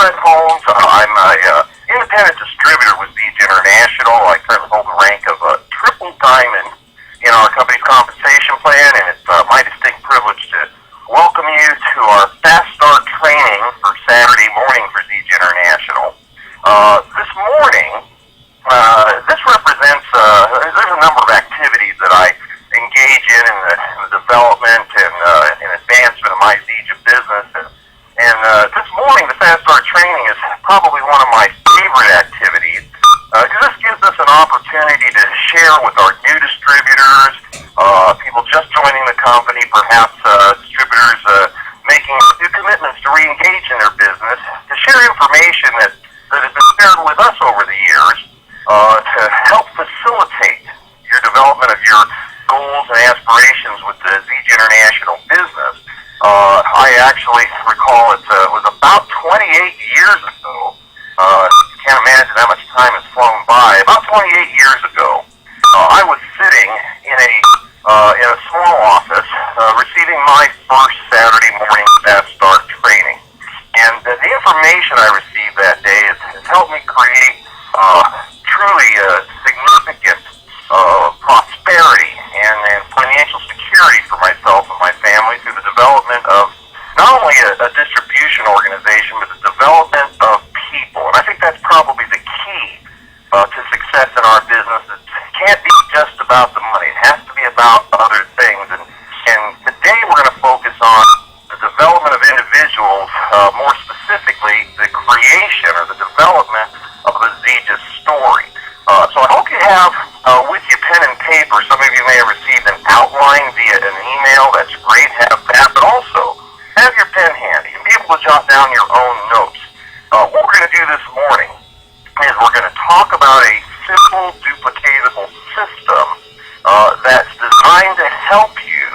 I'm a independent distributor with Beach International. I currently hold the rank of a triple diamond in our company's compensation plan, and it's my distinct privilege to welcome you to our Fast Start training for Saturday morning for Beach International. This morning, this represents, there's a number of activities that I engage in the development and advancement of my Zija business. And this morning, the Fast Start training is probably one of my favorite activities because this gives us an opportunity to share with our new distributors, people just joining the company, perhaps distributors making new commitments to re-engage in their business, to share information that has been shared with us over the years to help facilitate your development of your goals and aspirations with the Zija International business. I actually recall it was about 28 years ago. You can't imagine how much time has flown by. About 28 years ago, I was sitting in a small office receiving my first Saturday morning Fast Start training. And the information I received that day has helped me create truly significant prosperity and financial security for myself and my family through the development of not only a distribution organization, but the development of people. And I think that's probably the key to success in our business. It can't be just about the money. It has to be about other things. And today we're going to focus on the development of individuals, more specifically the creation or the development of the Zija story. So I hope you have with you pen and paper. Some of you may have received an outline via an email. That's great. Have that. But also, have your pen handy and be able to jot down your own notes. What we're going to do this morning is we're going to talk about a simple, duplicatable system that's designed to help you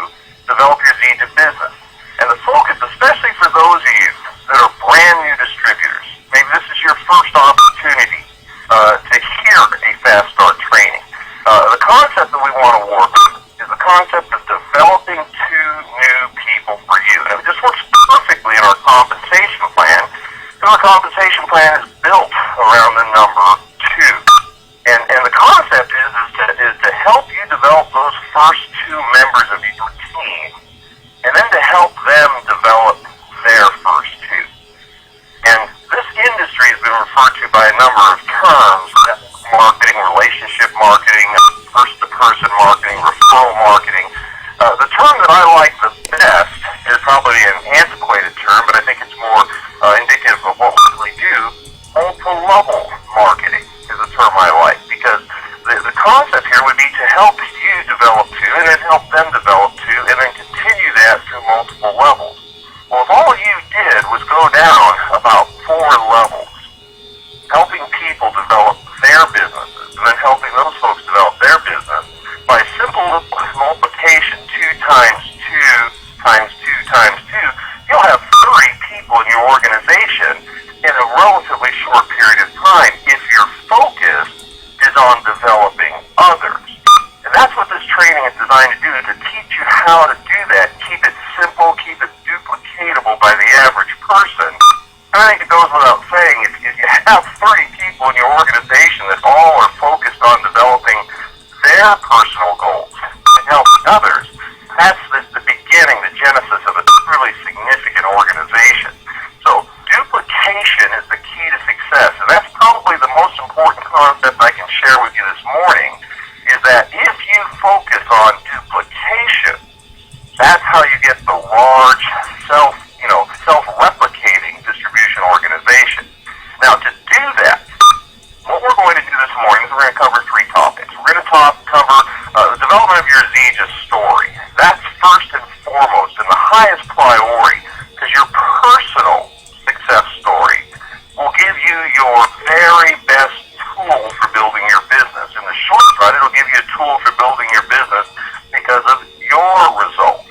develop your Zija business. And the focus, especially for those of you that are brand new distributors, maybe this is your first opportunity to hear a Fast Start training. The concept that we want to work with is the concept of developing two new people for you. And it just works perfectly in our compensation plan, because our compensation plan is built around the number 2. And the concept is to help you develop those first two members of your team, and then to help them develop their first two. And this industry has been referred to by a number of terms: marketing, relationship marketing, person-to-person marketing, referral marketing. The term that I like the best is probably an antiquated term, but I think it's more indicative of what we really do. Multi-level marketing is a term I like, because the concept here would be to help you develop two, and then help them develop two, and then continue that through multiple levels. Well, if all you did was go down about 4 levels, helping people develop their businesses, and then helping those folks develop their business by simple multiplication, 2 times 2 times 2 times 2, you'll have 30 people in your organization in a relatively short period of time if your focus is on developing others. And that's what this training is designed to do, to teach you how to do that, keep it simple, keep it duplicatable by the average person. And I think it goes without saying, if you have 30 people in your organization that all are focused on developing their personal goals and helping others, that's the beginning, the genesis of a really significant organization. So duplication is the key to success, and that's probably the most important concept I can share with you this morning, is that if you focus on duplication, that's how you get the large self-replicating distribution organization. Now, to do that, what we're going to do this morning is we're going to cover 3 topics. We're going to cover the development of your Zija story. That's first and foremost and the highest priority, because your personal success story will give you your very best tool for building your business. In the short run, it'll give you a tool for building your business because of your results.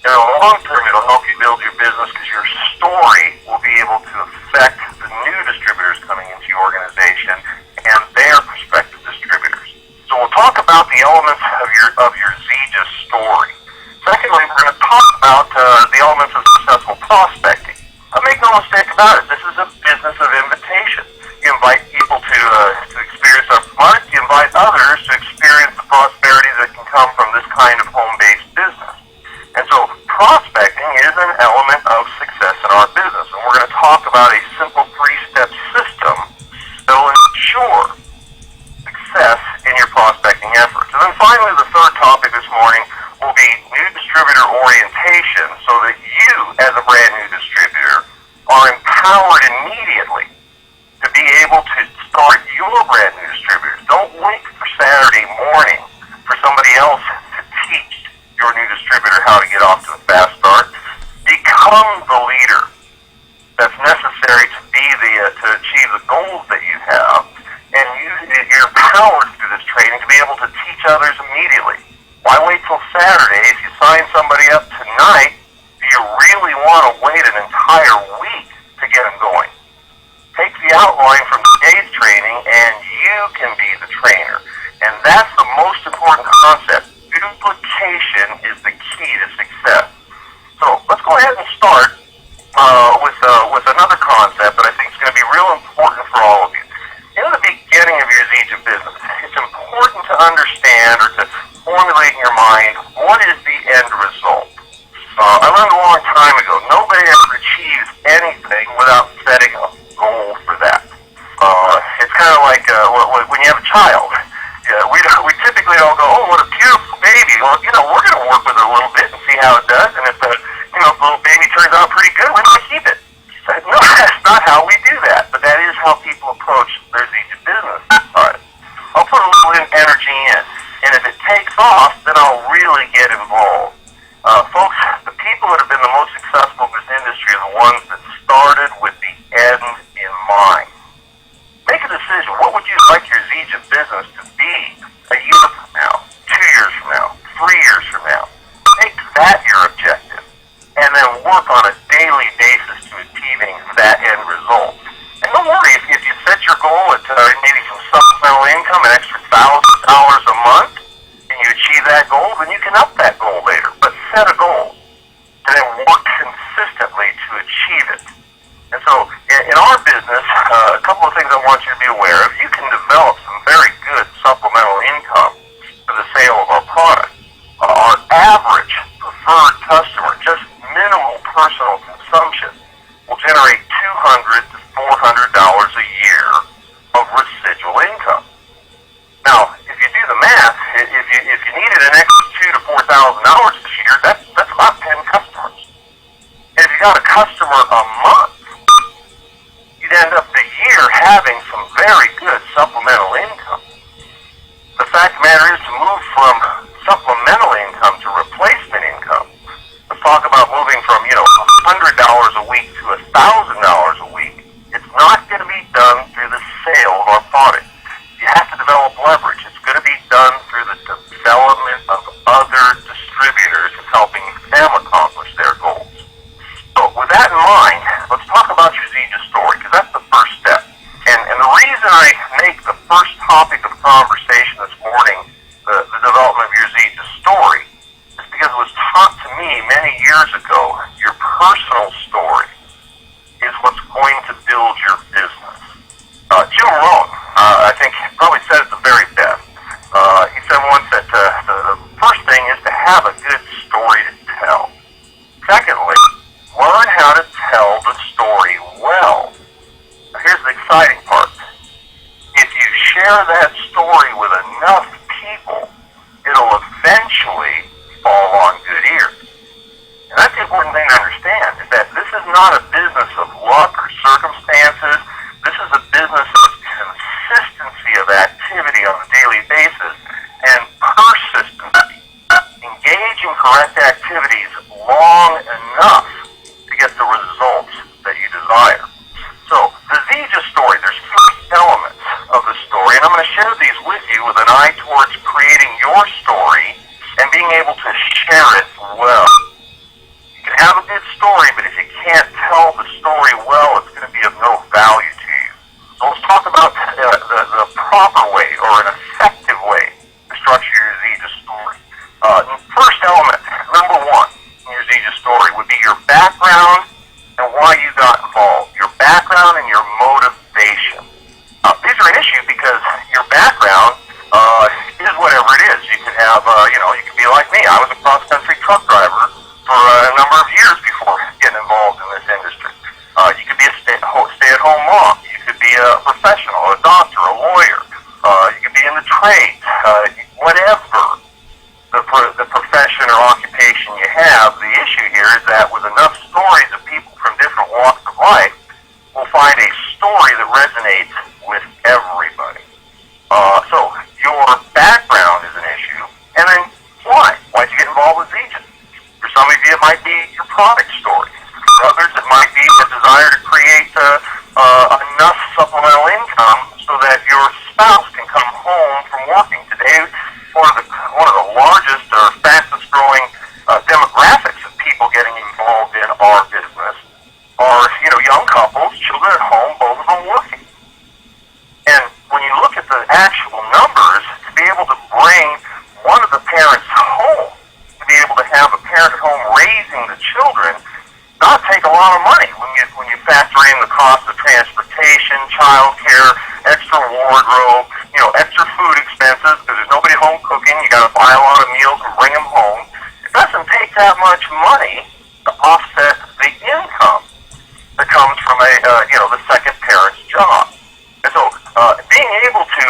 In the long term, it'll help you build your business because your story will be able to affect the new distributors coming into your organization and their prospective distributors. So we'll talk about the elements of your Zija story. Secondly, we're going to talk about the elements of successful prospecting. Make no mistake about it, this is immediately. Why wait till Saturday? If you sign somebody up tonight, do you really want to wait an entire week to get them going? Take the outline from today's training and you can be the trainer. And that's the most important concept. Duplication is the key to success. So let's go ahead and start with another concept that I think is going to be real important for all of you. In the beginning of your Zija business, it's important to understand or to formulate in your mind what is the end result. I learned a long time ago, nobody ever achieves anything without setting a goal for that. It's kind of like when you have a child. We typically don't go, oh, what a beautiful baby. Well, we're going to work with it a little bit and see how it does. And if the little baby turns out pretty good, we're going to keep it. No, that's not how we do that. But that is how people approach their Zija business. All right. I'll put a little energy in. And if it takes off, then I'll really get involved. Folks, the people that have been the most successful in this industry are the ones that started with the end in mind. Make a decision. What would you like your Zija business to be a year from now, 2 years from now, 3 years from now? Make that your objective, and then work on a daily basis to achieving that end result. And don't worry, if you set your goal at maybe some supplemental income, an extra $1,000 a month, and you achieve that goal, then you can up that goal later. But set a goal, and then work consistently to achieve it. And so, in our business, a couple of things I want you to be aware of. You can develop some very good supplemental income for the sale of our product. Our average preferred customer, just minimal personal consumption, will generate $200 to $400 a year of residual income. Now, if you do the math, if you needed an extra $2,000 to $4,000 this year, that's about 10 customers. And if you got a customer a month, you'd end up the year having some very good supplemental income. The fact of the matter is, to move from supplemental income to replacement income, let's talk about moving from $100 a week to $1,000 a week. It's not going to be done through the sale of our product. You have to develop leverage. It's going to be done through the development of other distributors and helping them accomplish their goals. So with that in mind, let's talk about your Zija story, because that's the first step. And the reason I make the first topic of conversation this morning the development of your Zija story is because it was taught to me many years ago. Your personal story is what's going to build your business. Jim Rohn, I think, probably said it the very best. He said once that the first thing is to have a good story to tell. Secondly, learn how to tell the story well. Now, here's the exciting part. If you share that story with enough people, it'll eventually fall on good ears. And that's the important thing to understand, is that this is not a business of luck or circumstances. This is a business of consistency of activity on a daily basis and persistency. Engage in correct activities long enough to get the results that you desire. So, the Zija story, there's 3 elements of the story, and I'm going to share these with you with an eye towards creating your story and being able to share it well. You can have a good story, but if you can't tell the story well, it's going to be of no value to you. So let's talk about the proper way, or an effective way, to structure your Zija story. First element, number 1 in your Zija story, would be your background and why you got involved. Your background and your motivation. These are an issue because your background is whatever it is. You can have, you can be like me. I was a cross-country truck driver for a number of years before getting involved in this industry. You could be a stay-at-home mom. You could be a professional, a doctor, a lawyer. You could be in the trades. Whatever the profession or occupation you have, the issue here is that with enough stories of people from different walks of life, we'll find a story that resonates with everybody. So your background is an issue, and then why? Why'd you get involved with Zija? For some of you, it might be your product story. For others, it might be a desire to create enough supplemental income so that your spouse can come home from working. Today, one of the you got to buy a lot of meals and bring them home. It doesn't take that much money to offset the income that comes from the second parent's job. And so, being able to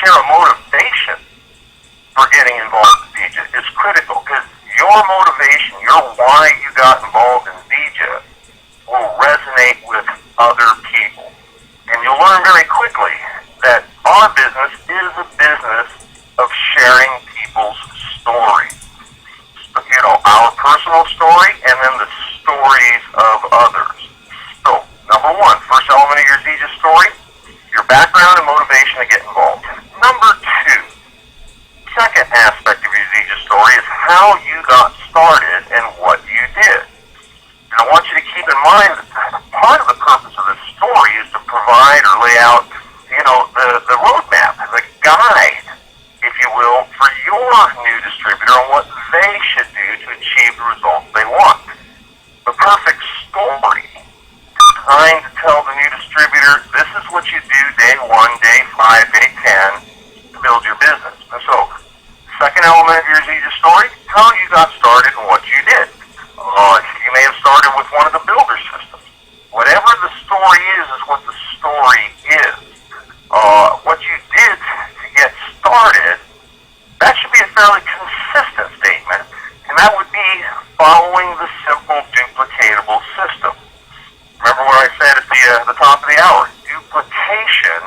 share a motivation for getting involved in VJA is critical, because your motivation, your why you got involved in VJA will resonate with other people. And you'll learn very quickly that our business is a business of sharing people's stories. Our personal story and then the stories of others. So, number one, first element of your ZJ story, your background and motivation to get involved. Number two, second aspect of your ZJ story is how you got started and what you did. And I want you to keep in mind that part of the purpose of this story is to provide or lay out, the roadmap, the guide, if you will, for your new distributor on what they should do to achieve the results they want. The perfect story is designed to tell the new distributor, this is what you do day 1, day 5, day 10 to build your business. And so, second element of your ZJ story, how you got started and what you did. You may have started with one of the builder systems. Whatever the story is what the story is. What you did to get started, that should be a fairly consistent statement, and that would be following the simple duplicatable system. Remember what I said at the top of the hour, duplication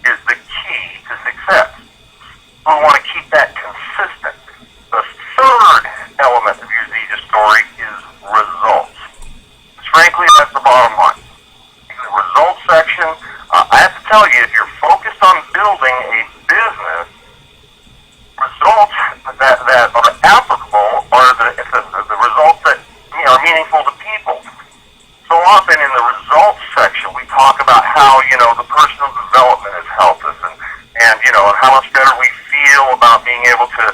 is the key to success. We want to keep that consistent. The third element of your ZJ story is results. Frankly, that's the bottom line. In the results section, I have to tell you, if you're focused on building a business, results that are applicable are the results that are meaningful to people. So often in the results section, we talk about how, the personal development has helped us and how much better we feel about being able to,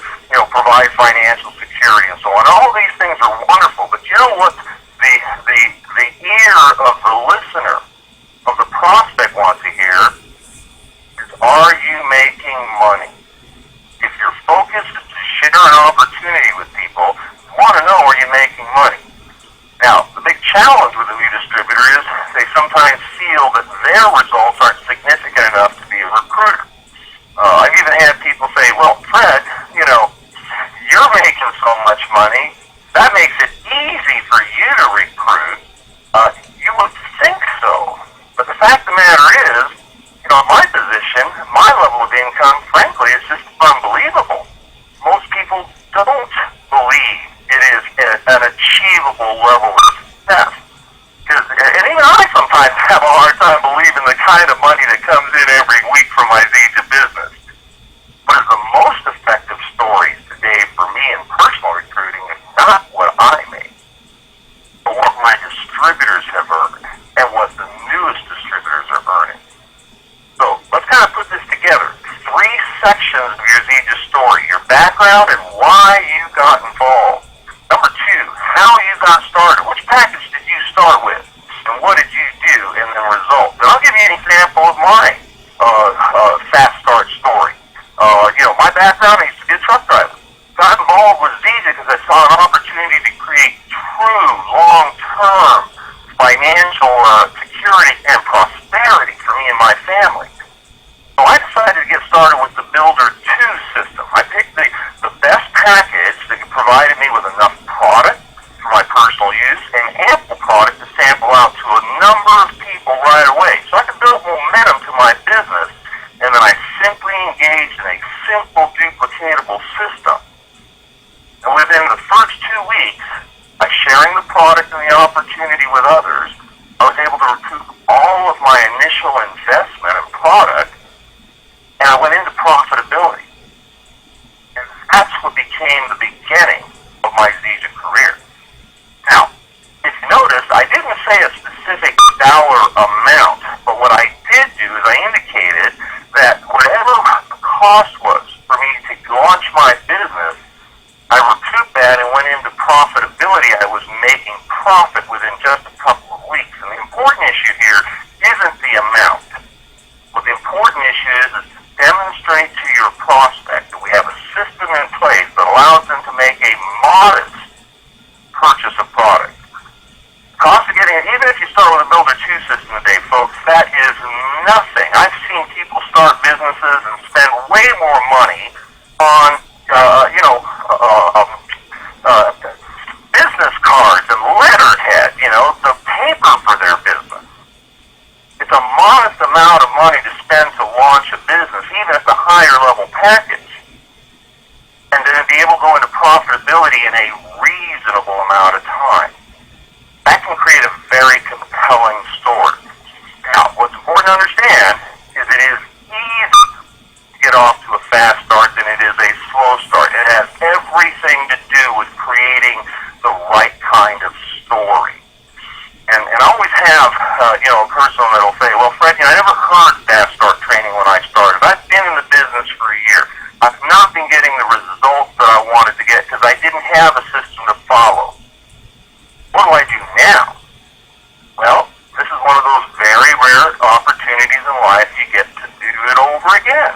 provide financial security and so on. All of these things are wonderful, but you know what the ear of the listener, of the prospect wants to hear is, are you making money? If your focus is to share an opportunity with people, you want to know, are you making money? Now, the big challenge with a new distributor is they sometimes feel that their results aren't significant enough to be a recruiter. I've even had people say, well, Fred, you're making so much money, that makes it easy for you to recruit. You would think so. But the fact of the matter is, my position, my level of income, frankly, is just unbelievable. Most people don't believe it is an achievable level of success. And even I sometimes have a hard time believing the kind of money that comes in every week from my ZJ business. But the most effective stories today for me in personal recruiting is not what I make, but what my distributors have earned and what the newest distributors are earning. So let's kind of put this together. 3 sections of your ZJ story: your background and why you got involved. Number 2, how you got started. Which package did you start with? And what did you do in the results? And I'll give you an example of my fast start story. My background, I used to be a truck driver. Got involved with ZJ because I saw an opportunity to create true, long-term financial security and prosperity for me and my family. So I decided to get started with the Builder 2 system. I picked the best package that provided me with enough product for my personal use and ample product to sample out to a number of people right away. So I could build momentum to my business, and then I simply engaged in a simple duplicatable system. And within the first 2 weeks, by sharing the product and the opportunity with others, I was able to recoup all of my initial investment in product, and I went into profitability. And that's what became the beginning of my ZJ career. Now, if you notice, I didn't say a specific dollar amount, but what I did do is I indicated that whatever the cost was for me to launch my business, I recouped that and went into profitability. I was making profit within just a couple of weeks. And the important issue here isn't the amount. What the important issue is to demonstrate to your prospect that we have a people start businesses and spend way more money on, you know, business cards and letterhead, you know, the paper for their business. It's a modest amount of money to spend to launch a business, even at the higher level package, and then be able to go into profitability in a reasonable amount of time. That can create a very compelling story. Now, what's important to understand is it is easy to get off to a fast start than it is a slow start. It has everything to do with creating the right kind of story. And I always have, you know, a person that'll say, well, Fred, you know, I never heard fast start training when I started. I've been in the business for a year. I've not been getting the results that I wanted to get because I didn't have a system to follow. What do I do now? Well, this is one of those very rare opportunities in life you get to do it over again.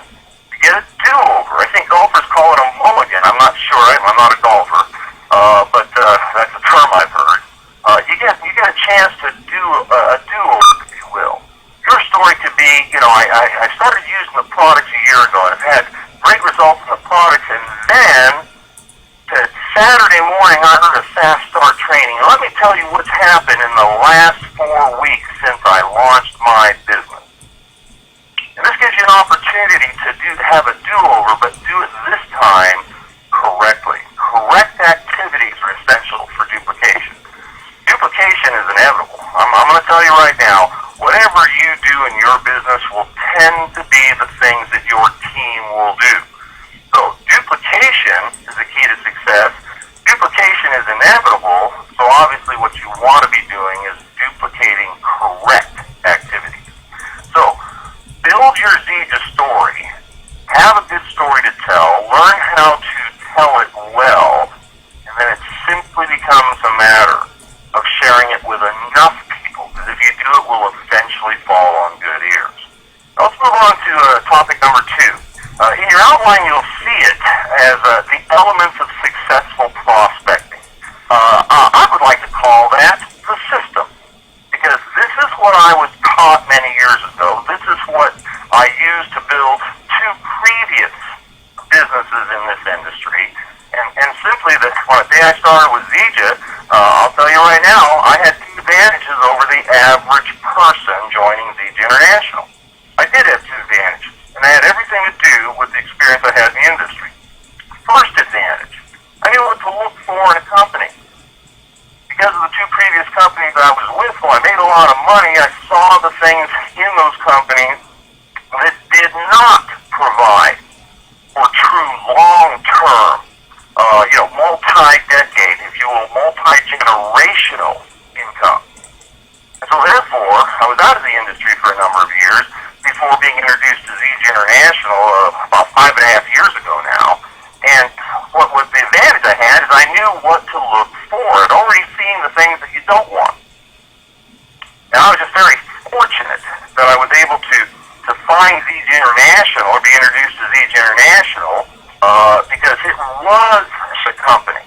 You get a do-over. I think golfers call it a mulligan. I'm not sure. I'm not a golfer, but that's a term I've heard. You get a chance to do a do-over, if you will. Your story could be, you know, I started using the products a year ago, and I've had great results in the products, and then Saturday morning I heard of Fast Start Training. And let me tell you what's happened in the last 4 weeks since I launched my business. And this gives you an opportunity to have a do-over, but do it this time correctly. Correct activities are essential for duplication. Duplication is inevitable. I'm going to tell you right now, whatever you do in your business will tend to be the things that your team will do. So duplication is the key to success. Duplication is inevitable, so obviously what you want to be doing is duplicating correct activities. So build your Zija story. Have a good story to tell. Learn how to tell it well, and then it simply becomes a matter of sharing it with enough people, because if you do, it will eventually fall on good ears. Now let's move on to topic number 2. In your outline, you'll see it as the elements of successful prospecting. I would like to call that the system, because this is what I was taught many years ago. This is what I used to build 2 previous businesses in this industry. And simply, the day I started with Zija, I'll tell you right now, I had 2 advantages over the average person joining Zija International. I did have 2 advantages, and they had everything to do with the experience I had in the industry. First advantage, I knew what to look for in a company. Because of the 2 previous companies I was with, while I made a lot of money, I saw the things in those companies that did not provide for true long-term, you know, multi-decade, if you will, multi-generational income. And so therefore, I was out of the industry for a number of years before being introduced to Zija International about 5.5 years ago now. And what was the advantage I had is I knew what to look for. I'd already seen the things that you don't want. And I was just very fortunate that I was able to find Zija International or be introduced to Zija International because it was the company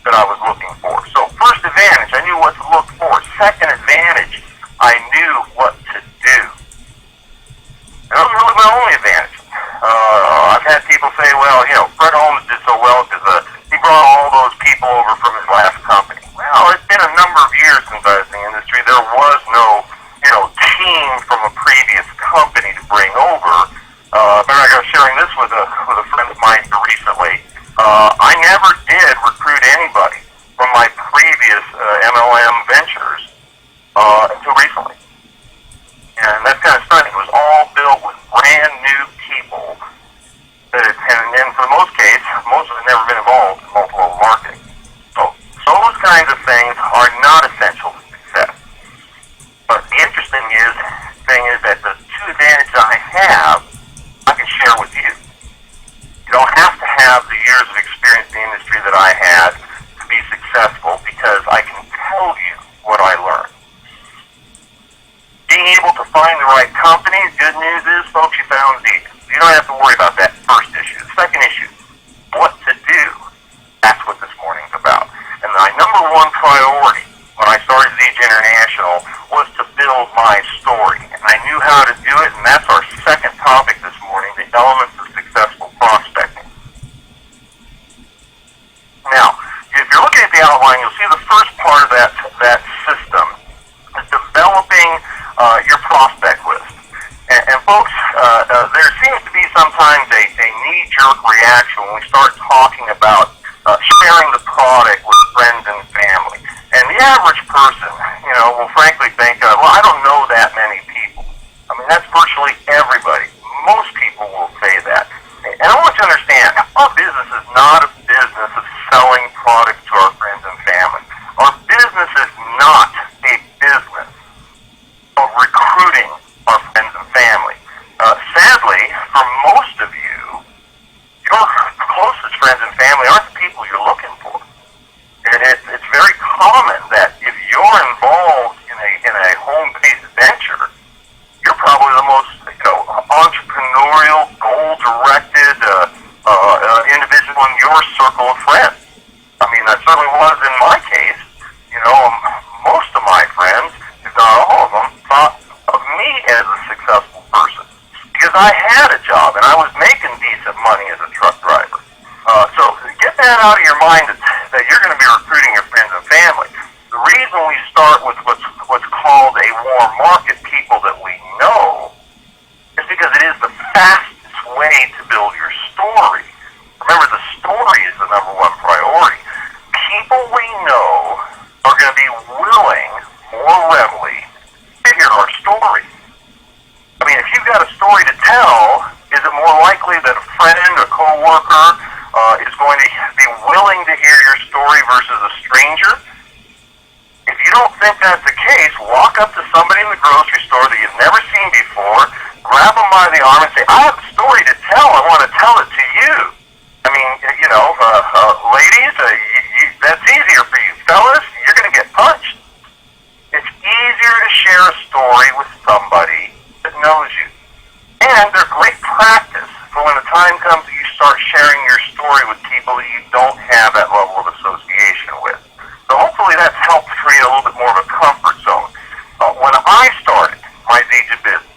that I was looking for. So first advantage, I knew what to look for. Second advantage, I knew what to do. And that was really my only advantage. I've had people say, well, you know, Fred Holmes did so well because he brought all those people over from his last company. Well, it's been a number of years since I was in the industry. There was no, you know, team from a previous company to bring over. I was sharing this with a friend of mine recently. I never did recruit anybody from my previous MLM ventures until recently. And that's kind of stunning. It was all built with brand new people and for the most case, most of them have never been involved in multi-level marketing. So those kinds of things are not essential to success. But the interesting thing is that the 2 advantages I have, I can share with you. You don't have to have the years of experience in the industry that I had to be successful, because I can tell you what I learned. Being able to find the right companies, good news is, folks, you found Zija. You don't have to worry about that first issue. The second issue, what to do. That's what this morning's about. And my number 1 priority when I started Zija International was to build my story. And I knew how to do it, and that's our second talking about sharing the product with friends and family. And the average person, will frankly think, well, I don't know that many people. I mean, that's virtually everybody. Most people will say that. And I want you to understand, our business is not a business of selling products to our friends and family. Our business is not a business of recruiting our friends and family. Sadly, for most of you, your closest friends and family aren't the people you're looking for. It's very common that if you're involved in a home-based venture, you're probably the most entrepreneurial, goal-directed individual in your circle of friends. I mean, that certainly was in my case. Most of my friends, if not all of them, thought of me as a successful person because I had a job and I was making decent money as a truck driver. So get that out of your mind that you're going to be recruiting your friends and family. The reason we start with what's called a warm market, people that we know, is because it is the fastest way to build your story. Remember, the story is the number one priority. People we know are going to be willing more readily to hear our story. I mean, if you've got a story to tell, is it more likely that a friend, a coworker, is going to be willing to hear your story versus a stranger? If you don't think that's the case, walk up to somebody in the grocery store that you've never seen before, grab them by the arm and say, I have a story to tell. I want to tell it to you. I mean, ladies, that's easier for you. Fellas, you're going to get punched. It's easier to share a story with somebody that knows you. And they're great practice for when the time comes that you start sharing your story with people that you don't have that level of association with. So hopefully that's helped create a little bit more of a comfort zone. When I started my DJ business,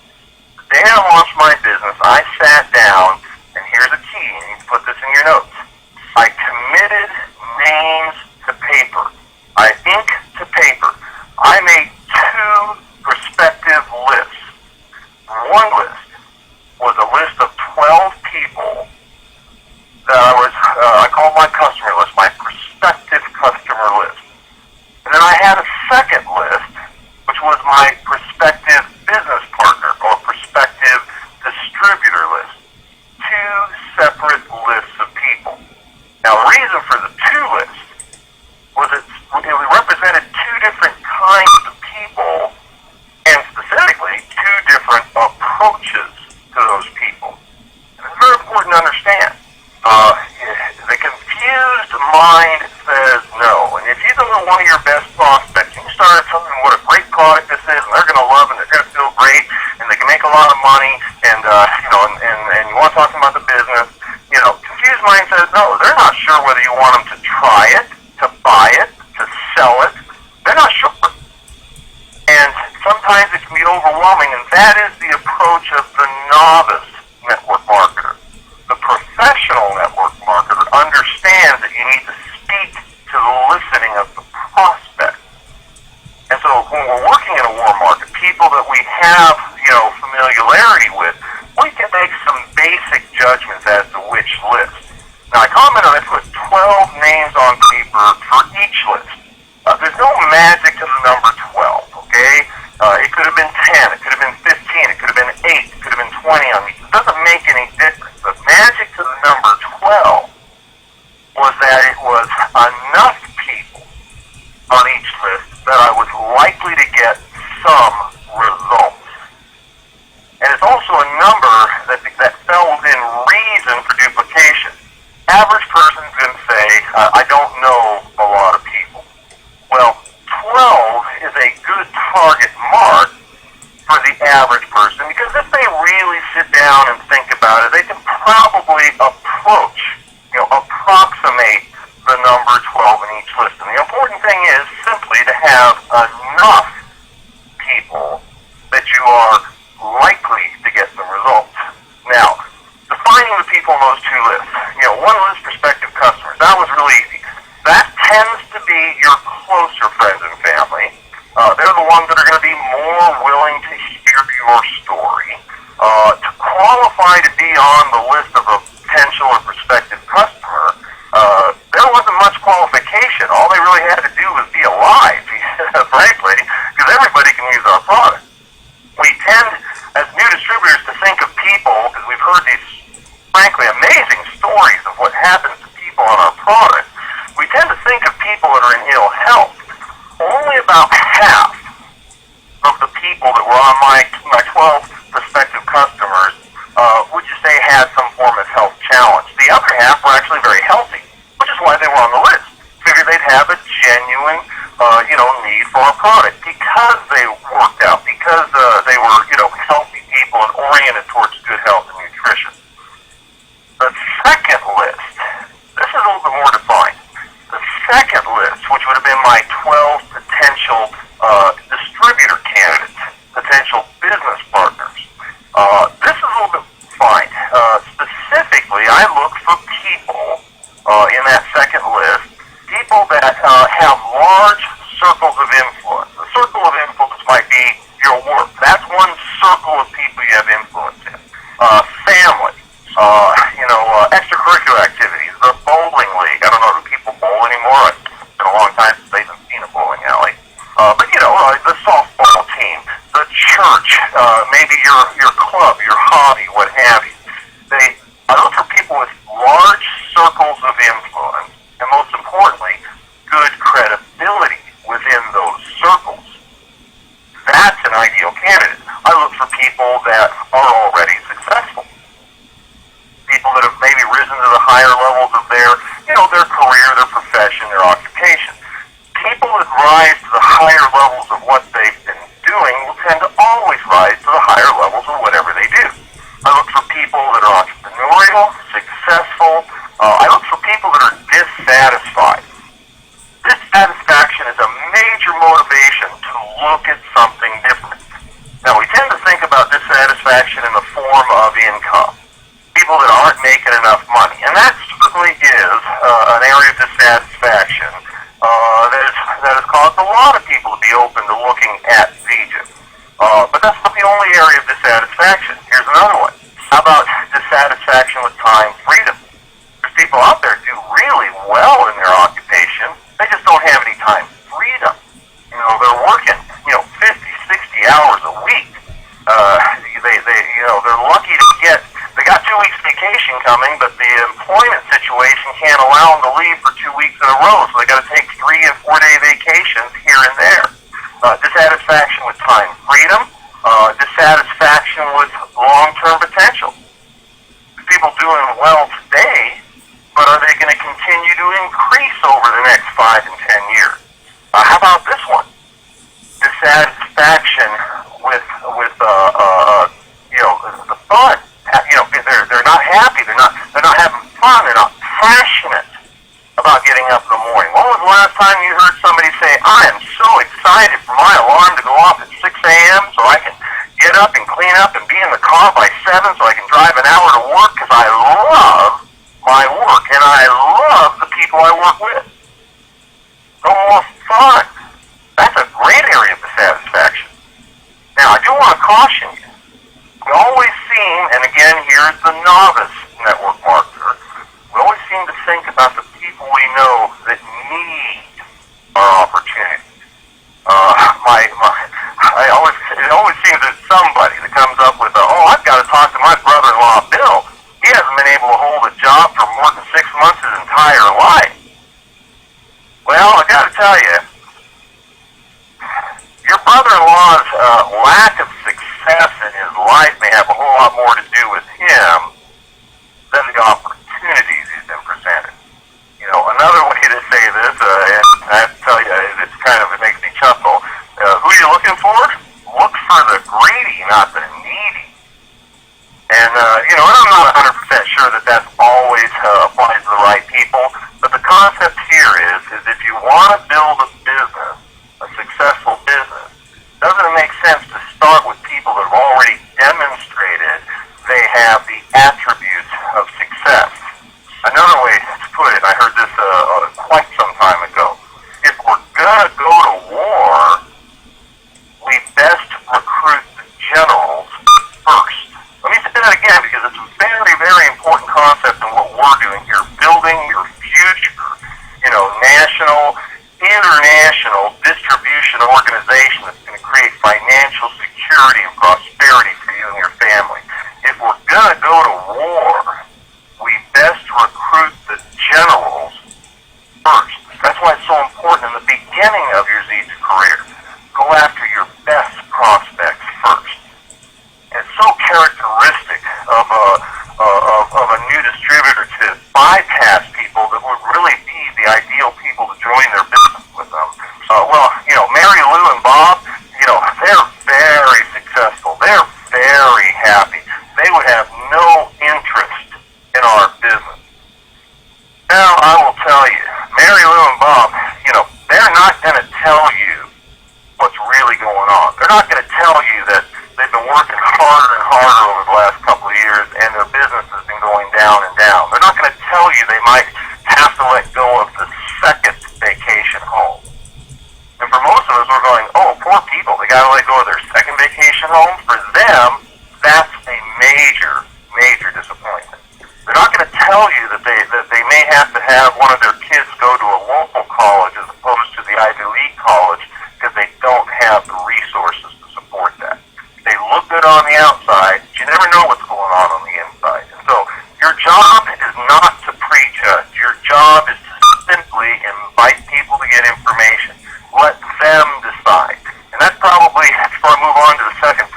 the day I launched my business, I sat down, and here's a key, you need to put this in your notes. I committed names to paper. I ink to paper. I made 2 prospective lists. One list was a list of 12 people that I called my customer list, my prospective customer list. And then I had a second list, which was my prospective business partner or prospective distributor list. 2 separate lists of people. Now, the reason for the 2 lists was it represented 2 different kinds of people and specifically 2 different approaches to those people. And it's very important to understand. The confused mind says no. And if you go to one of your best prospects, you start telling them what a great product this is, and they're going to love it, and they're going to feel great, and they can make a lot of money, and and you want to talk to them about the business. Confused mind says no. They're not sure whether you want them to try it, to buy it, to sell it. They're not sure. And sometimes it can be overwhelming, and that is the approach of the novice network marketer. The professional network marketer understands that you need to speak to the listening of the prospect. And so when we're working in a warm market, people that we have, familiarity with, we can make some basic judgments as to which list. Now, I commented I put 12 names on paper for each list. There's no magic to the number 12, okay? It could have been 10, it could have been 15, it could have been 8, it could have been 20 on each. It doesn't make any difference. The magic to the number 12 was that it was enough people on each list that I was likely to get some results. And it's also a number that fell within reason for duplication. Average person's going to say, I don't know a lot of people. Well, 12 is a good target mark for the average person because if they really sit down and think about it, they can probably approximate the number 12 in each list. And the important thing is simply to have enough people that you are likely to get some results. Now, defining the people in those 2 lists. One list, prospective customers. That was really easy. That tends to be your closer friends and family. They're the ones that are going to be more willing to hear your story. To qualify to be on the list of a potential or prospective customer, that are in ill health. Only about half of the people that were on my 12 prospective customers would you say had some form of health challenge. The other half were actually very healthy, which is why they were on the list. Figured they'd have a genuine need for our product because they worked out, because they were healthy people and oriented towards good health and nutrition. The second list, this is a little bit more defined. The second list, which would have been my 12 potential distributor candidates, potential business partners, this is a little bit defined. Specifically, I look for people in that second list, people that have large circles of influence. The circle of influence might be your work. That's one circle of people you have influence in. Family, extracurricular activities, the bowling league. I don't know if people bowl anymore. It's been a long time since they've seen a bowling alley. The softball team, the church, maybe your club, your hobby, what have you. I look for people with large circles of influence, and most importantly, good credibility within those circles. That's an ideal candidate. I look for people that are already successful. People that have maybe risen to the higher levels of their career, their profession, their occupation. People that rise to the higher levels of what they've been doing will tend to always rise to the higher levels of whatever they do. I look for people that are entrepreneurial, successful. I look for people that are dissatisfied. Dissatisfaction is a major motivation to look at something different. Now, we tend to think about dissatisfaction in the form of income. People that aren't making enough money. And that certainly is an area of dissatisfaction that has caused a lot of people to be open to looking at VJIP. But that's not the only area of dissatisfaction. Here's another one. How about dissatisfaction with time freedom? There's people out there who do really well in their occupation. They just don't have any time freedom. They're working, 50, 60 hours a week. They're lucky to they got 2 weeks vacation coming, but the employment situation can't allow them to leave for 2 weeks in a row, so they got to take 3 and 4 day vacations here and there. Dissatisfaction with time freedom, dissatisfaction with long-term potential. People doing well today, but are they going to continue to increase over the next 5 and 10 years? How about this one? Dissatisfaction with the fun. They're not happy. They're not having fun. They're not passionate about getting up in the morning. When was the last time you heard somebody say, "I am so excited for my alarm to go off at 6 a.m. so I can get up and clean up and be in the car by 7 so I can drive an hour to work because I love my work and I love the people I work with." No more fun. That's a great area of dissatisfaction. Now, I do want to caution you. We always seem, and again, here's the novice network marketer, we always seem to think about the people we know that need our opportunities. It always seems that somebody that comes up with, I've got to talk to my brother-in-law, Bill. He hasn't been able to hold a job for more than 6 months his entire life. Well, I got to tell you, your brother-in-law's lack of success in his life may have a whole lot more to do with him than the opportunities he's been presented. Another way to say this, and I have to tell you, it makes me chuckle. Who are you looking for? Look for the greedy, not the needy. And, and I'm not 100% sure that always applies to the right people, but the concept here is if you want to build a business, a successful business, doesn't it make sense to start with people that have already demonstrated they have the attributes of success? Another way to put it, I heard this quite some time ago, if we're going to go to war, we best recruit the generals first. Let me say that again because it's a very, very important concept in what we're doing here, building your future, national, international distribution organization that's going to create financial security and prosperity for you and your family. If we're going to go to war, we best recruit the generals first. That's why it's so important tell you, Mary Lou and Bob, they're not going to tell you what's really going on. They're not going to tell you that they've been working harder and harder over the last couple of years and their business has been going down and down. They're not going to tell you they might have to let go of the second vacation home. And for most of us, we're going, oh, poor people, they got to let go of their second vacation home. For them, that's a major, major disappointment. They're not going to tell you that they may have to have one of their kids go to a local college as opposed to the Ivy League college because they don't have the resources to support that. They look good on the outside, but you never know what's going on the inside. And so your job is not to prejudge. Your job is to simply invite people to get information. Let them decide. And that's probably, before I move on to the second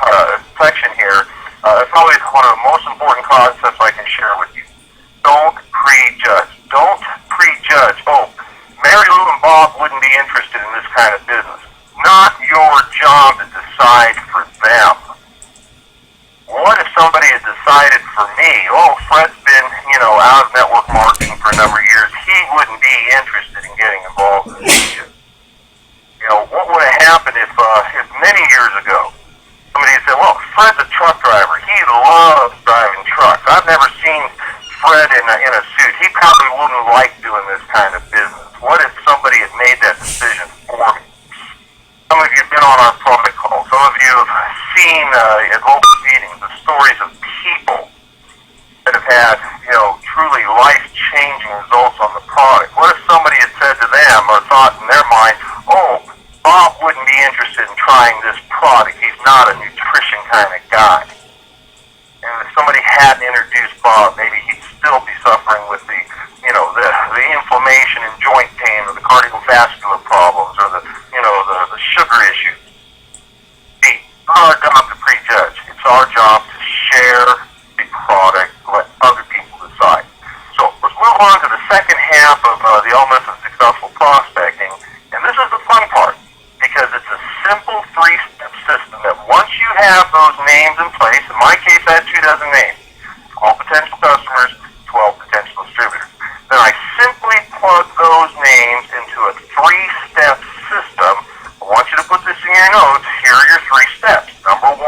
section here, that's probably one of the most important concepts I can share with you. Don't prejudge. Don't prejudge. Oh, Mary Lou and Bob wouldn't be interested in this kind of business. Not your job to decide for them. What if somebody had decided for me, oh, Fred's been, out of network marketing for a number of years. He wouldn't be interested in getting involved in this shit. What would have happened if many years ago, somebody had said, well, Fred's a truck driver. He loves driving trucks. I've never seen Fred in a suit. He probably wouldn't like doing this kind of business. What if somebody had made that decision for me? Some of you have been on our product call. Some of you have seen at local meetings the stories of people that have had, truly life-changing results on the product. What if somebody had said to them or thought in their mind, oh, Bob wouldn't be interested in trying this product. He's not a nutrition kind of guy. And if somebody hadn't introduced Bob, maybe he'd still be suffering with the inflammation and joint pain or the cardiovascular problems or the sugar issues. See, it's not our job to prejudge. It's our job to share the product, let other people decide. So let's move on to the second half of the elements of successful prospecting. And this is the fun part because it's a simple three-step system that once you have those names in place, in my case I had 24 names, all potential customers, 12 potential distributors. Then I simply plug those names into a three-step system. I want you to put this in your notes. Here are your 3 steps. Number 1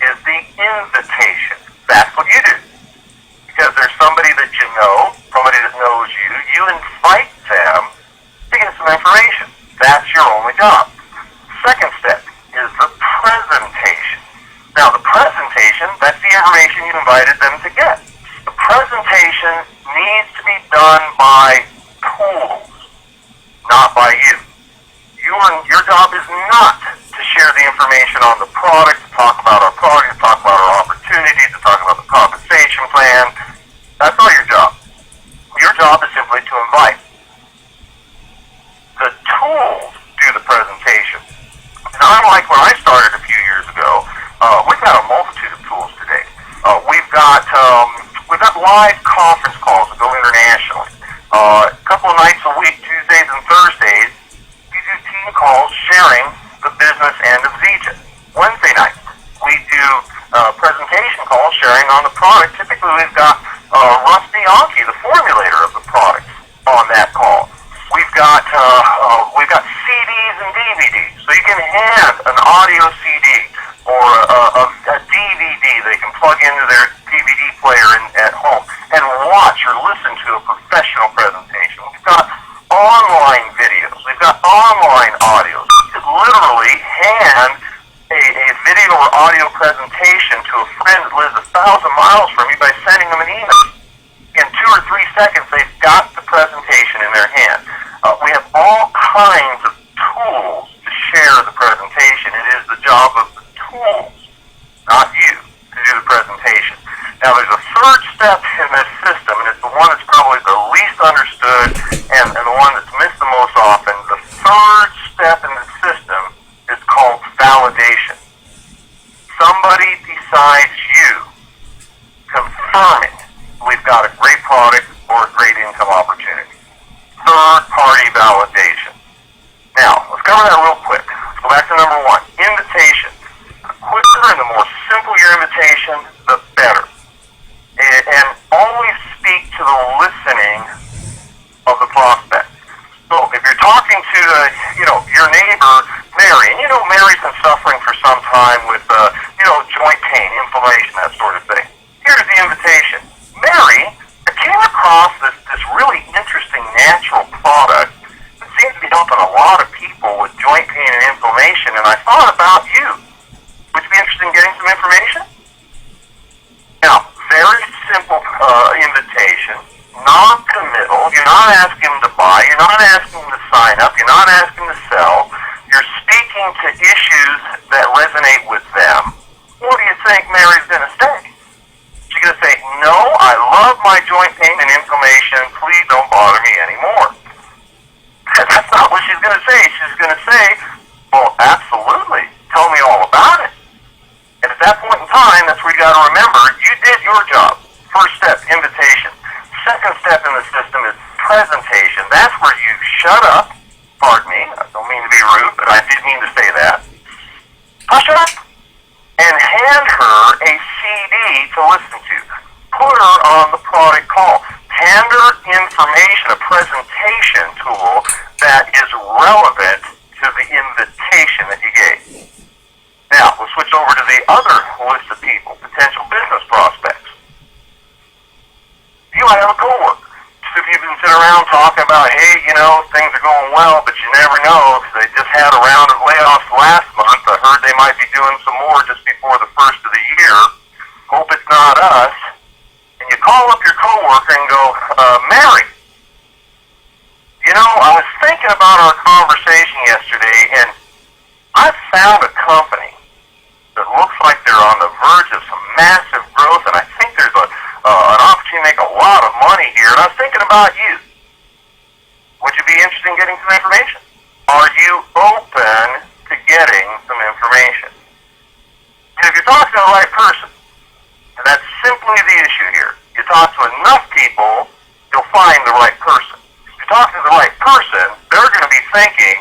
is the invitation. That's what you do. Because there's somebody that you know, somebody that knows you, you invite them to get some information. That's your only job. Second step is the presentation. Now the presentation, that's the information you invited them to get. The presentation needs to be done by tools, not by you. Your job is not to share the information on the product, to talk about our product, to talk about our opportunity, to talk about the compensation plan. That's not your job. Your job is simply to invite. The tools do the presentation. And unlike when I started a few years ago, we've got a multitude of tools today. We've got live conference calls that go internationally. A couple of nights a week, Tuesdays and Thursdays, we do team calls sharing the business end of Zija. Wednesday nights, we do presentation calls sharing on the product. Typically, we've got Rusty Yankee, the formulator of the product, on that call. We've got CDs and DVDs, so you can hand an audio CD or a DVD they can plug into their DVD player at home and watch or listen to a professional presentation. We've got online videos. We've got online audios. You could literally hand a video or audio presentation to a friend that lives 1,000 miles from you by sending them an email. In 2 or 3 seconds, they've got the presentation in their hand. We have all kinds of tools to share the presentation. It is the job of the tools, not you, to do the presentation. Now, there's a third step in this system, and it's the one that's probably the least understood and the one that's missed the most often. The third step in the system is called validation. Somebody besides you confirming we've got a great product or a great income opportunity. Third-party validation. prospect. So if you're talking to, your neighbor, Mary, and Mary's been suffering for some time with, joint pain, inflammation, that sort of thing. Here's the invitation. Mary, I came across this really interesting natural product that seems to be helping a lot of people with joint pain and inflammation, and I thought about you. Would you be interested in getting some information? Now, very simple invitation, non-committal. You're not asking them to buy. You're not asking them to sign up. You're not asking them to sell. You're speaking to issues that resonate with them. What do you think Mary's going to say? She's going to say, no, I love my joint pain and inflammation. Please don't bother me anymore. That's not what she's going to say. She's going to say, well, absolutely. Tell me all about it. And at that point in time, that's where you got to remember, you did your job. First step, invitation. Second step in the system is presentation. That's where you shut up. Pardon me. I don't mean to be rude, but I did mean to say that. Hush up and hand her a CD to listen to. Put her on the product call. Hand her information, a presentation tool that is relevant to the invitation that you gave. Now, we'll switch over to the other list of people, potential business prospects. You might have a coworker. So if you've been sitting around talking about, hey, things are going well, but you never know, because they just had a round of layoffs last month. I heard they might be doing some more just before the first of the year. Hope it's not us. And you call up your coworker and go, Mary, I was thinking about our conversation yesterday, and I found a company that looks like they're on the verge of some massive growth, and I think there's an opportunity to make a lot of money here, and I was thinking about you. Would you be interested in getting some information? Are you open to getting some information? And if you're talking to the right person, and that's simply the issue here, you talk to enough people, you'll find the right person. If you're talking to the right person, they're going to be thinking,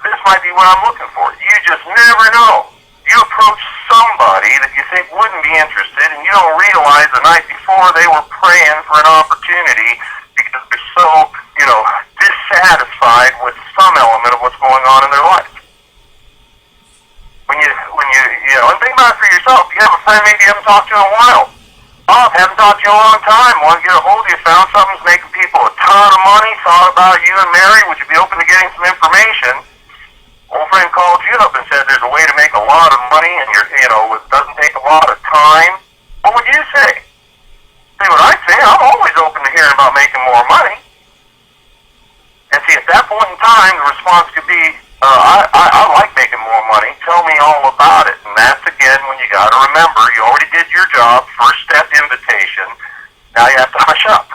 this might be what I'm looking for. You just never know. You approach somebody that you think wouldn't be interested, and you don't realize the night before they were praying for an opportunity because they're so, dissatisfied with some element of what's going on in their life. When you and think about it for yourself. You have a friend maybe you haven't talked to in a while. Bob, haven't talked to you in a long time. Want to get a hold of you. Found something's making people a ton of money. Thought about you and Mary. Would you be open to getting some information? Old friend called you up and said there's a way to make a lot of money and it doesn't take a lot of time. What would you say? See what I'd say? I'm always open to hearing about making more money. And see, at that point in time, the response could be, I like making more money. Tell me all about it. And that's, again, when you got to remember, you already did your job, first step invitation. Now you have to hush up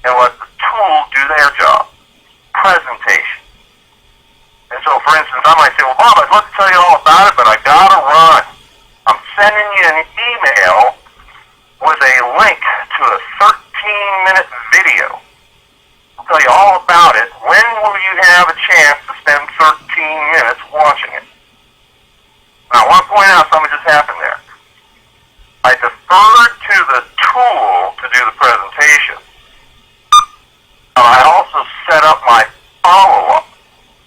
and let the tool do their job. Presentation. And so, for instance, I might say, well, Bob, I'd love to tell you all about it, but I got to run. I'm sending you an email with a link to a 13-minute video. I'll tell you all about it. When will you have a chance to spend 13 minutes watching it? Now, I want to point out something just happened there. I deferred to the tool to do the presentation. I also set up my follow-up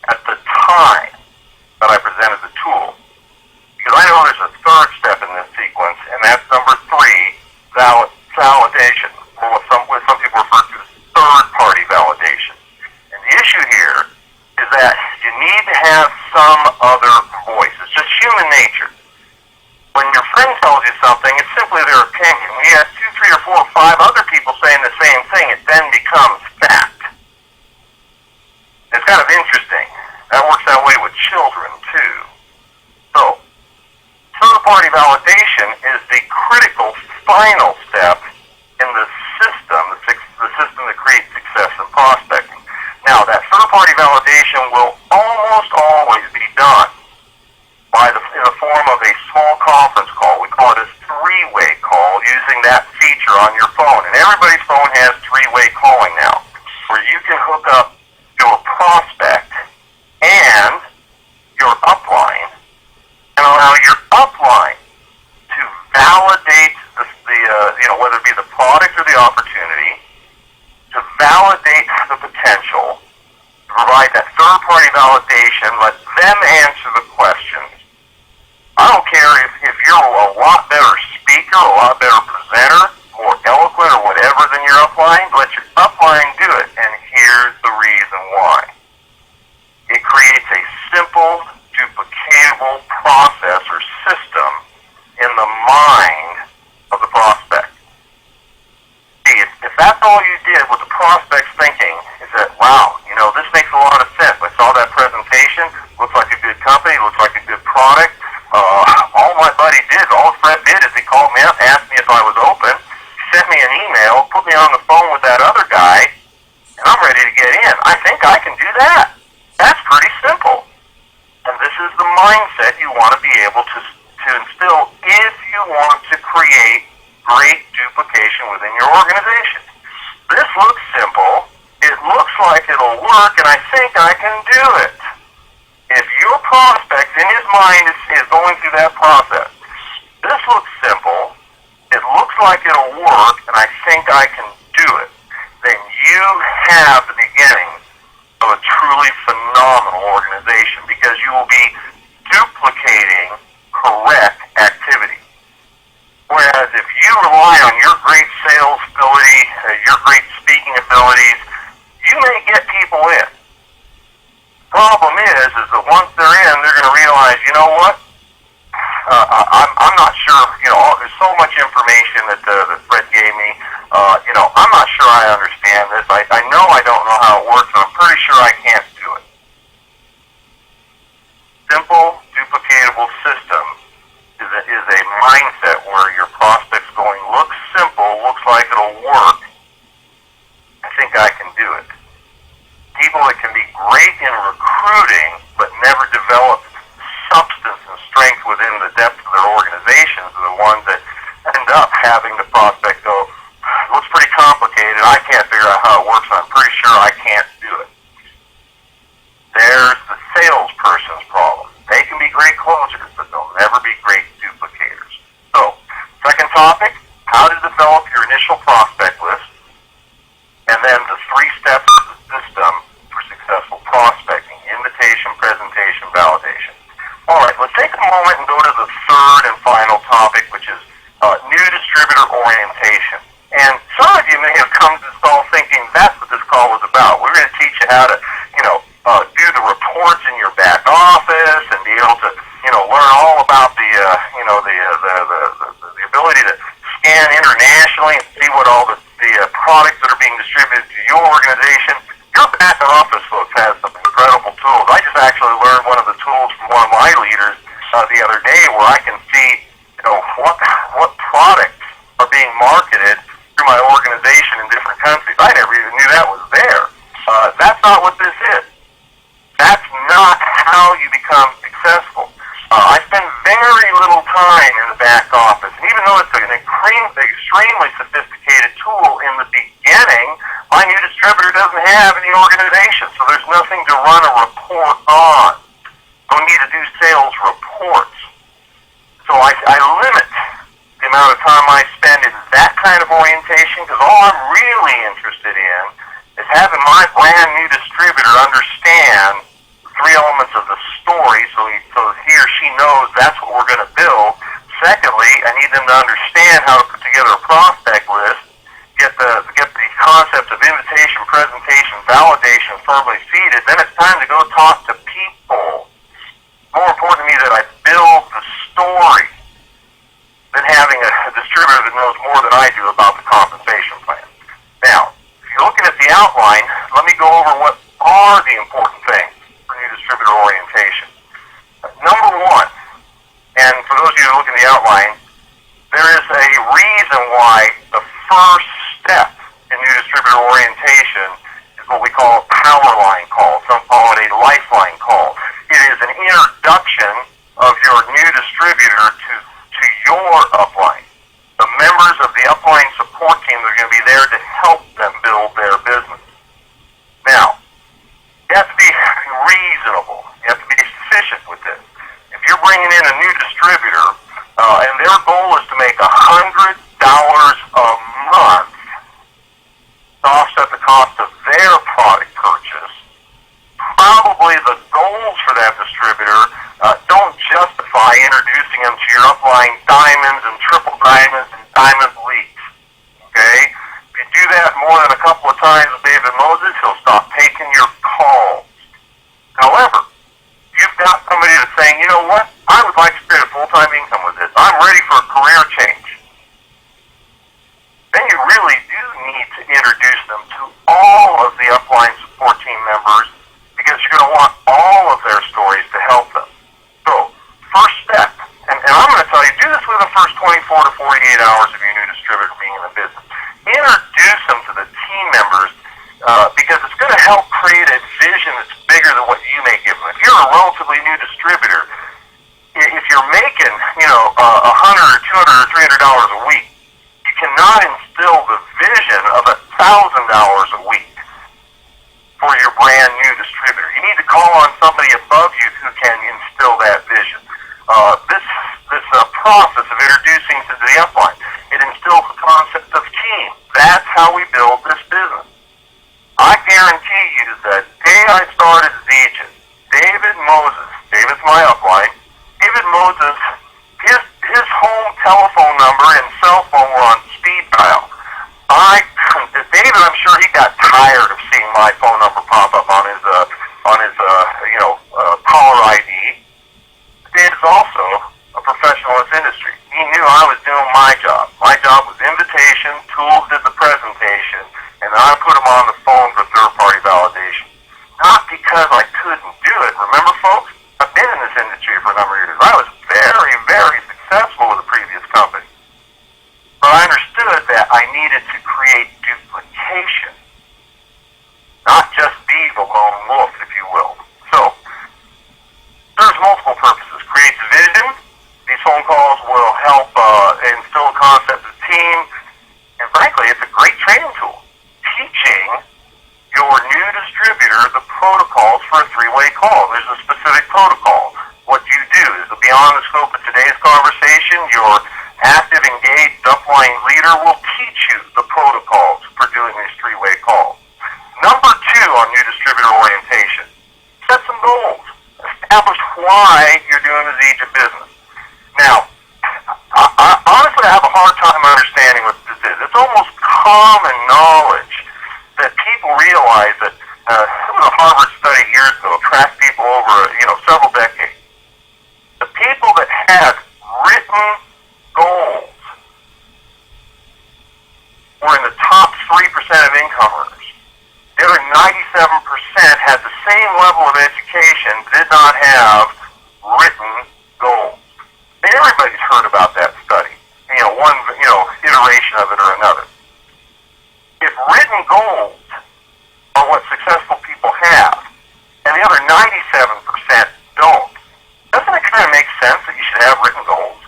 at the time that I presented the tool. Because I know there's a third step in this sequence, and that's number 3, validation, or what some people refer to as third-party validation. And the issue here is that you need to have some other voice. It's just human nature. When your friend tells you something, it's simply their opinion. When you have 2, 3, or 4, or 5 other people saying the same thing, it then becomes fact. It's kind of interesting. That works that way with children, too. So, third-party validation is the critical final step in the system, the system that creates success in prospecting. Now, that third-party validation will almost always be done in the form of a small conference call. We call it a 3-way call using that feature on your phone. And everybody's phone has 3-way calling now, where you can hook up your prospect and your upline and allow your upline to validate whether it be the product or the opportunity, to validate the potential, third-party validation. Let them answer the questions. I don't care if you're a lot better speaker, a lot better presenter, more eloquent or whatever than your upline. Let your upline do it, and here's the reason why. It creates a simple, duplicatable process or system in the mind of the prospect. See, if that's all you did with the prospect's thinking, is that, wow, this makes a lot of sense. I saw that presentation, looks like a good company, looks like a good product. All my buddy did, all Fred did is he called me up, asked me if I was open, sent me an email, put me on the phone with that other guy, and I'm ready to get in. I think I can do that. That's pretty simple. And this is the mindset you want to be able to instill if you want to create great duplication within your organization. This looks simple. It looks like it'll work, and I think I can do it. If your prospect in his mind is going through that process, this looks simple, it looks like it'll work, and I think I can do it, then you have the beginning of a truly phenomenal organization, because you will be duplicating correct activity. Whereas if you rely on your great sales ability, your great speaking abilities, you may get people in. Problem is that once they're in, they're going to realize, you know what? I'm not sure. There's so much information that Fred gave me. I'm not sure I understand this. I know I don't know how it works, and I'm pretty sure I can't do it. Simple, duplicatable system is a mindset where your prospect's going, looks simple, looks like it'll work. I think I can do it. People that can be great in recruiting but never develop substance and strength within the depth of their organizations are the ones that end up having the prospect go, looks pretty complicated, I can't figure out how it works, I'm pretty sure I can't do it. There's the salesperson's problem. They can be great closers, but they'll never be great duplicators. So, second topic, how to develop your initial prospect list, and then the 3 steps of the system for successful prospecting: invitation, presentation, validation. All right, let's take a moment and go to the third and final topic, which is new distributor orientation. And some of you may have come to this call thinking that's what this call was about. We're going to teach you how to, do the reports in your back office and be able to, learn all about the ability to scan internationally and see what all the products that are being distributed to your organization. Your back office folks has some incredible tools. I just actually learned one of the tools from one of my leaders the other day, where I can see, what products are being marketed through my organization in different countries. I never even knew that was there. That's not what this is. That's not how you become successful. I spend very little time in the back office, and even though it's an extremely sophisticated tool in the beginning, my new distributor doesn't have any organization, so there's nothing to run a report on. I need to do sales reports. So I limit the amount of time I spend in that kind of orientation, because all I'm really interested in is having my brand new distributor understand the 3 elements of the story, so he or she knows that's what we're going to build. Secondly, I need them to understand how to put together a prospect list, get the concept of invitation, presentation, validation firmly seated. Then it's time to go talk to people. More important to me that I build the story than having a distributor that knows more than I do about the compensation plan. Now, if you're looking at the outline, let me go over what are the important things for new distributor orientation. Number 1, and for those of you who look in the outline, there is a reason why the first step in new distributor orientation is what we call a power line call. Some call it a lifeline call. It is an introduction of your new distributor to your upline. The members of the upline support team are going to be there to help them build their business. Now, you have to be reasonable. You have to be efficient with this. If you're bringing in a new distributor and their goal is to make $100 a month to offset the cost of their product purchase, probably to your upline diamonds and triple diamonds and diamond leagues. Okay? If you do that more than a couple of times with David Moses, he'll stop taking your calls. However, you've got somebody that's saying, you know what, I would like to create a full-time income with this. I'm ready for a career change. Then you really do need to introduce them to all of the upline support team members, because you're going to want all of their stories to help them. So, first step, and I'm going to tell you, do this within the first 24 to 48 hours of your new distributor being in the business. Introduce them to the team members, because it's going to help create a vision that's bigger than what you may give them. If you're a relatively new distributor, if you're making, $100 or $200 or $300 a week, you cannot instill the vision of $1,000 a week for your brand new distributor. You need to call on somebody above you who can instill that vision. This process of introducing to the upline, it instills the concept of team. That's how we build this business. I guarantee you that the day I started Zija, David Moses, David's my upline, David Moses, his home telephone number and cell phone were on speed dial. David, I'm sure he got tired of seeing my phone number pop up on his caller ID. David's also a professional in this industry. He knew I was doing my job. My job was invitation, tools did the presentation, and I put him on the phone for third-party validation. Not because I couldn't do it. Remember, folks, I've been in this industry for a number of years. I was very, very successful with the previous company. But I understood that I needed to create duplication, not just be the lone wolf, if you will. So, serves multiple purposes. Creates vision. These phone calls will help instill a concept of team. And frankly, it's a great training tool. Teaching your new distributor the protocols for a three-way call. There's a specific protocol. What you do is beyond the scope of today's conversation. Your active, engaged upline leader will teach you the protocols for doing these three-way calls. Number 2 on new distributor orientation, set some goals. Establish why you're doing the Zija business. Now, I honestly have a hard time understanding what this is. It's almost common knowledge that people realize that there was a Harvard study years ago, tracked people over several decades. The people that had written goals were in the top 3% of income earners. The other 97% had the same level of education, did not have written goals. Everybody's heard about that study. One iteration of it or another. If written goals are what successful people have, and the other 97% don't, doesn't it kind of make sense that you should have written goals?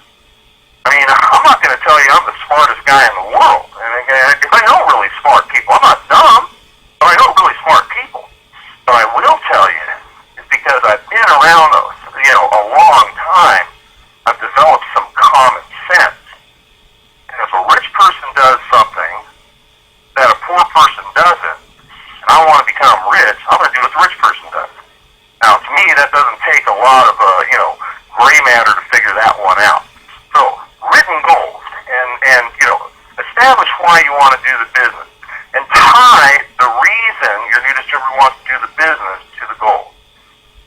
I mean, I'm not going to tell you I'm the smartest guy in the world. And I know really smart people. I'm not dumb, but I know really smart people. But I will tell you, is because I've been around those, a long time, I've developed some common sense. And if a rich person does something that a poor person doesn't, and I want to become rich, I'm going to do what the rich person does. Now, to me, that doesn't take a lot of, gray matter to figure that one out. So, written goals, and establish why you want to do the business, and tie the reason your new distributor wants to do the business to the goal.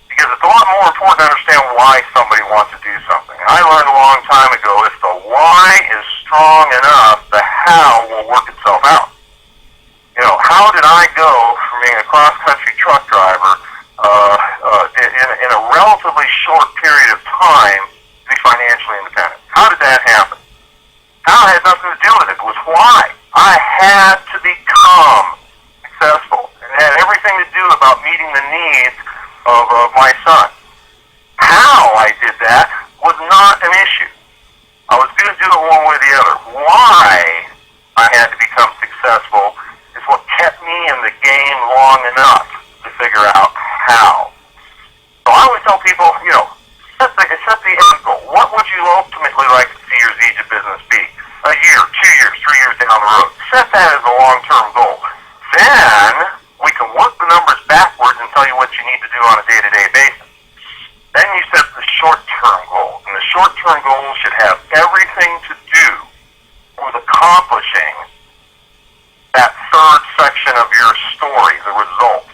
Because it's a lot more important to understand why somebody wants to do something. I learned a long time ago, if the why is strong enough, the how will work itself out. How did I go from being a cross-country truck driver in a relatively short period of time to be financially independent? How did that happen? How had nothing to do with it. It was why. I had to become successful. It had everything to do about meeting the needs of my son. How I did that was not an issue. I was going to do it one way or the other. Why I had to become successful is what kept me in the game long enough to figure out how. So I always tell people, set the end goal. What would you ultimately like to see your Zija business be? A year, 2 years, 3 years down the road. Set that as a long-term goal. Then we can work the numbers backwards and tell you what you need to do on a day-to-day basis. Then you set the short-term goal. And the short short-term goals should have everything to do with accomplishing that third section of your story, the results.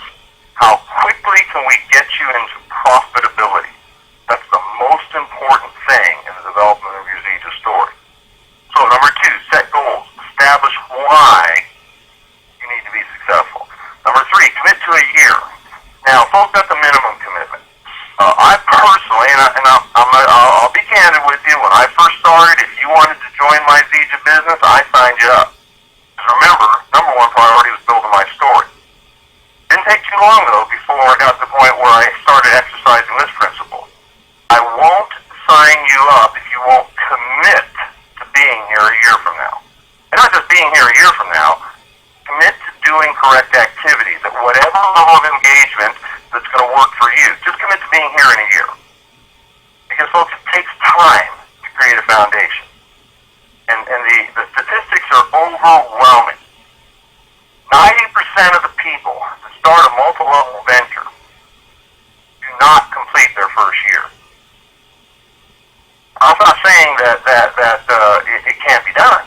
How quickly can we get you into profitability? That's the most important thing in the development of your Zija story. So number 2, set goals. Establish why you need to be successful. Number 3, commit to a year. Now, folks, that's a minimum commitment. I personally, I'll be candid with you, when I first started, if you wanted to join my Zija business, I signed you up. Because remember, number 1 priority was building my story. Didn't take too long, though, before I got to the point where I started exercising this principle. I won't sign you up if you won't commit to being here a year from now. And not just being here a year from now, commit to doing correct activities at whatever level of engagement that's going to work for you. Just commit to being here in a year. Because, folks, it takes time to create a foundation. And the statistics are overwhelming. 90% of the people that start a multi-level venture do not complete their first year. I'm not saying that it can't be done.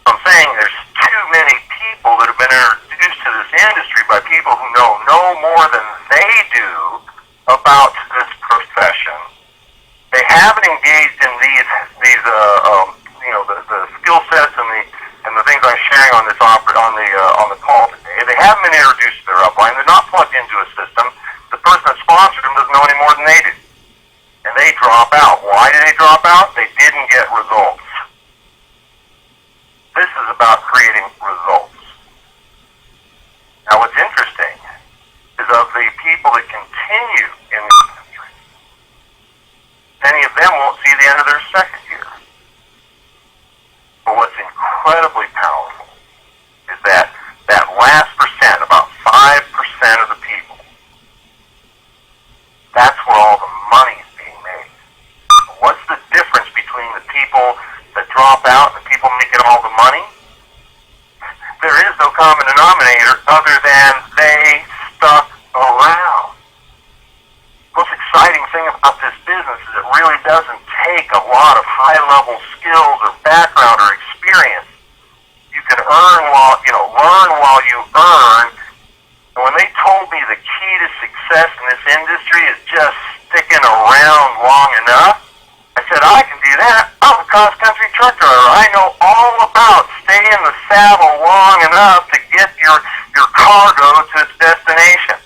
I'm saying there's too many people that have been introduced to this industry by people who know no more than they do about this profession. They haven't engaged in the skill sets and the things I'm sharing on this on the call today. They haven't been introduced to their upline. They're not plugged into a system. The person that sponsored them doesn't know any more than they do. And they drop out. Why did they drop out? They didn't get results. This is about creating results. Now, what's interesting is of the people that continue in the industry, many of them won't see the end of their second year. But what's incredibly powerful is that last percent, about 5% of the people, that's where all the money's being made. What's the difference between the people that drop out and the people making all the money? There is no common denominator other than they stuck around. The most exciting thing about this business is it really doesn't take a lot of high-level skills or background or experience. You can learn while you earn. And when they told me the key to success in this industry is just sticking around long enough, I said, I can do that. I'm a cross-country truck driver. I know all about staying in the saddle long enough to get your cargo to its destination.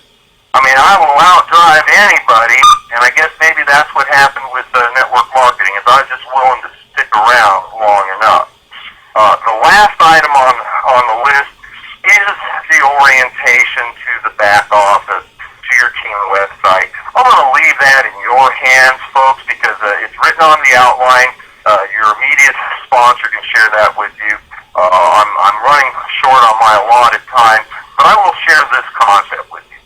I mean, I will outdrive anybody, and I guess maybe that's what happened with network marketing, is I was just willing to stick around long enough. The last item on the list is the orientation to the back office, to your team website. I'm going to leave that in your hands, folks, because it's written on the outline. Your immediate sponsor can share that with you. I'm running short on my allotted time, but I will share this concept with you.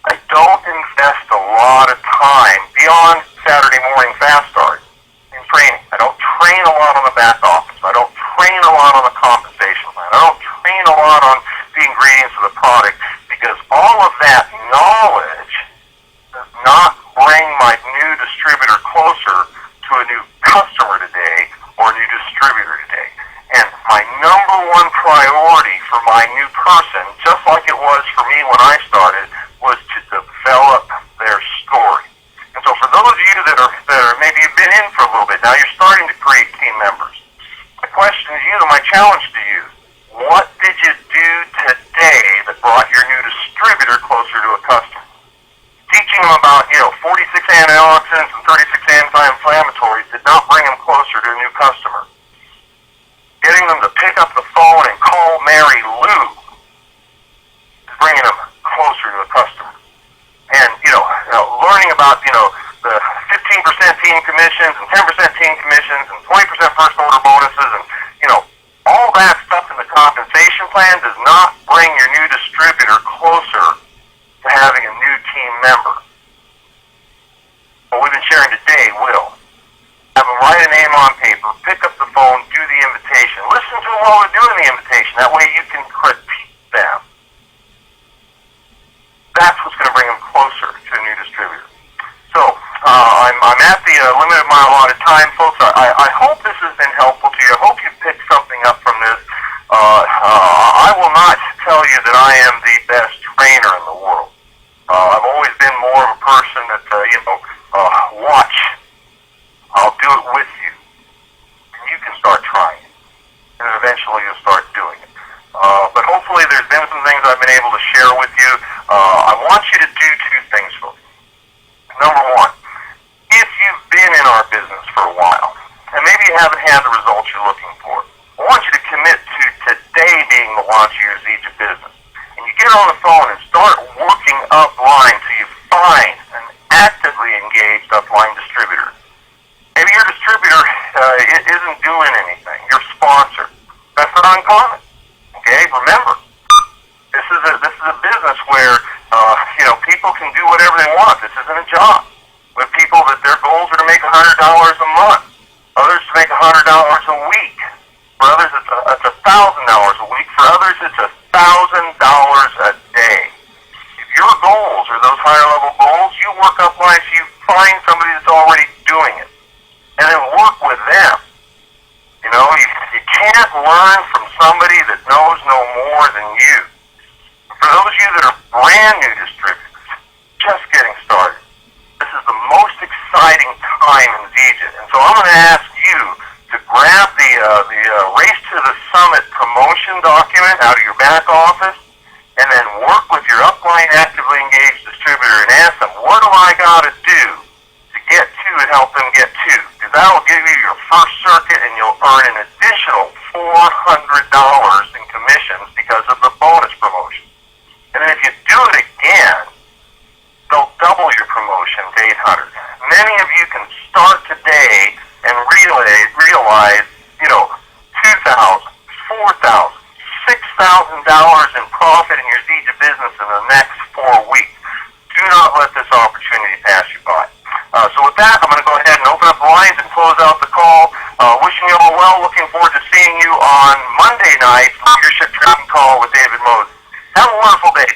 I don't invest a lot of time beyond Saturday morning fast start in training. I don't train a lot on the back office. I don't train a lot on the compensation plan. I don't train a lot on the ingredients of the product, because all of that knowledge does not bring my new distributor closer to a new customer today or a new distributor today. And my number 1 priority for my new person, just like it was for me when I started, was to develop their story. And so for those of you that are maybe you've been in for a little bit, now you're starting to create team members. My question to you, and my challenge to you, what did you do today that brought your new distributor closer to a customer? Teaching them about, 46 antioxidants and 36 anti-inflammatories did not bring them closer to a new customer. Getting them to pick up the phone and call Mary Lou is bringing them closer to a customer. And, learning about, the 15% team commissions and 10% team commissions and 20% first order bonuses and, all that stuff in the compensation plan does not bring your new distributor closer to having a new team member. What we've been sharing today will. Have them write a name on paper, pick up the phone, do the invitation. Listen to them while they're doing the invitation. That way you can critique them. That's what's going to bring them closer to a new distributor. So, I'm at the limited my allotted time, folks. I hope this has been helpful to you. I hope you picked something up from this. I will not tell you that I am the best trainer in the world. I've always been more of a person that, watch. I'll do it with you. And you can start trying it. And eventually you'll start doing it. But hopefully there's been some things I've been able to share with you. I want you to do two things, folks. Number one, if you've been in our business for a while, and maybe you haven't had the results you're looking for, I want you to commit to today being the launch of your Zija business. And you get on the phone and start working upline so you find an actively engaged upline distributor. Maybe your distributor isn't doing anything. Your sponsor. That's not uncommon. Okay, remember, this is a business where people can do whatever they want. This isn't a job. With people that their goals are to make $100 a month, others to make $100 a week. For others, it's $1,000 a week. For others, it's $1,000 a day. If your goals are those higher level goals, you work up life. You find somebody that's already doing it, and then work with them. You can't learn from somebody that knows no more than you. For those of you that are brand new distributors, just getting started, this is the most exciting time in Zija. And so I'm going to ask you to grab the Race to the Summit promotion document out of your back office and then work with your upline actively engaged distributor and ask them, what do I got to do to get to and help them get to? Because that will give you your first circuit and you'll earn an additional $400 in commissions because of the bonus promotion. And then if you do it again, they'll double your promotion to $800. Many of you can start today and realize, $2,000, $4,000, $6,000 in profit in your Zija business in the next 4 weeks. Do not let this opportunity pass you by. So with that, I'm going to go ahead and open up the lines and close out the call. Wishing you all well. Looking forward to seeing you on Monday night, Leadership Training Call with David Moses. Have a wonderful day.